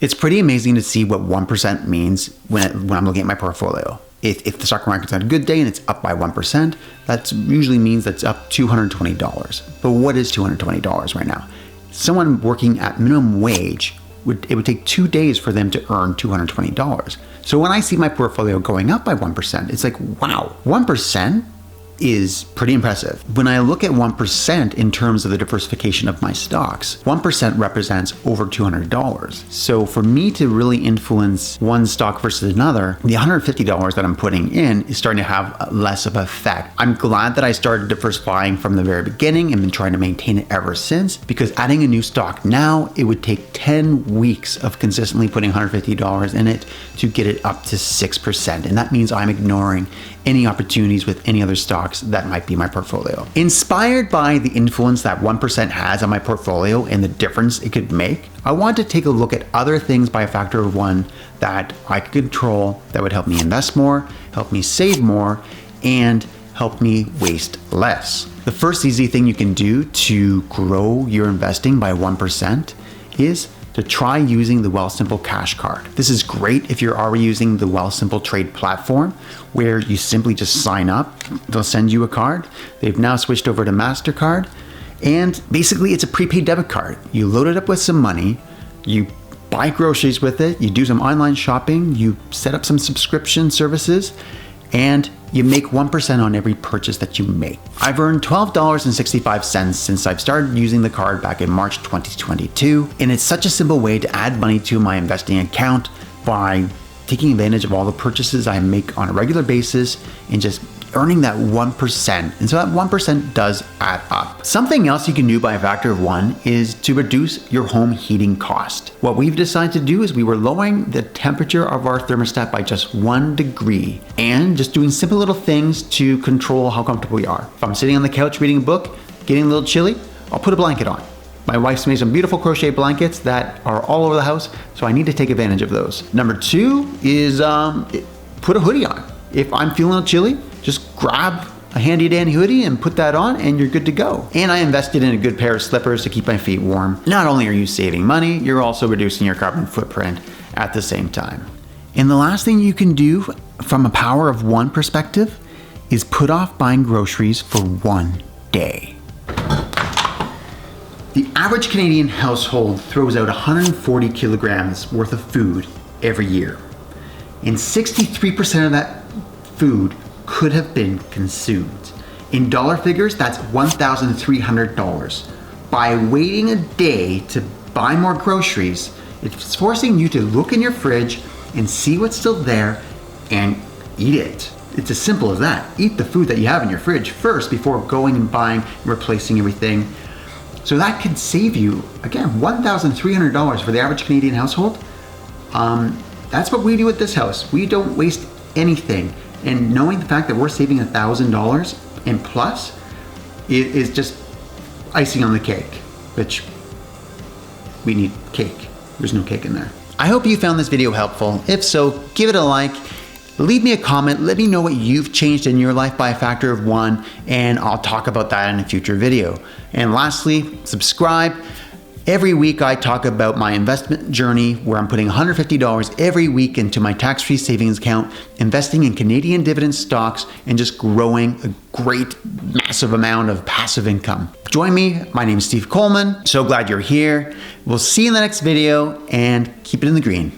It's pretty amazing to see what 1% means when I'm looking at my portfolio. If the stock market's on a good day and it's up by 1%, that usually means that's up $220. But what is $220 right now? Someone working at minimum wage, it would take 2 days for them to earn $220. So when I see my portfolio going up by 1%, it's like, wow, 1% is pretty impressive. When I look at 1% in terms of the diversification of my stocks, 1% represents over $200. So for me to really influence one stock versus another, the $150 that I'm putting in is starting to have less of an effect. I'm glad that I started diversifying from the very beginning and been trying to maintain it ever since, because adding a new stock now, it would take 10 weeks of consistently putting $150 in it to get it up to 6%. And that means I'm ignoring any opportunities with any other stocks that might be my portfolio. Inspired by the influence that 1% has on my portfolio and the difference it could make, I want to take a look at other things by a factor of 1 that I could control that would help me invest more, help me save more, and help me waste less. The first easy thing you can do to grow your investing by 1% is to try using the Wealthsimple Cash Card. This is great if you're already using the Wealthsimple Trade platform, where you simply just sign up. They'll send you a card. They've now switched over to MasterCard, and basically it's a prepaid debit card. You load it up with some money, you buy groceries with it, you do some online shopping, you set up some subscription services, and you make 1% on every purchase that you make. I've earned $12.65 since I've started using the card back in March 2022, and it's such a simple way to add money to my investing account by taking advantage of all the purchases I make on a regular basis and just earning that 1%. And so that 1% does add up. Something else you can do by a factor of 1 is to reduce your home heating cost. What we've decided to do is we were lowering the temperature of our thermostat by just 1 degree and just doing simple little things to control how comfortable we are. If I'm sitting on the couch reading a book, getting a little chilly, I'll put a blanket on. My wife's made some beautiful crochet blankets that are all over the house, so I need to take advantage of those. Number 2 is put a hoodie on. If I'm feeling a little chilly, just grab a handy dandy hoodie and put that on and you're good to go. And I invested in a good pair of slippers to keep my feet warm. Not only are you saving money, you're also reducing your carbon footprint at the same time. And the last thing you can do from a power of 1 perspective is put off buying groceries for 1 day. The average Canadian household throws out 140 kilograms worth of food every year. And 63% of that food could have been consumed. In dollar figures, that's $1,300. By waiting a day to buy more groceries, it's forcing you to look in your fridge and see what's still there and eat it. It's as simple as that. Eat the food that you have in your fridge first before going and buying and replacing everything. So that could save you, again, $1,300 for the average Canadian household. That's what we do at this house. We don't waste anything. And knowing the fact that we're saving $1,000 and plus, it is just icing on the cake, which we need cake. There's no cake in there. I hope you found this video helpful. If so, give it a like, leave me a comment, let me know what you've changed in your life by a factor of 1, and I'll talk about that in a future video. And lastly, subscribe. Every week I talk about my investment journey where I'm putting $150 every week into my tax-free savings account, investing in Canadian dividend stocks, and just growing a great, massive amount of passive income. Join me. My name is Steve Coleman. So glad you're here. We'll see you in the next video and keep it in the green.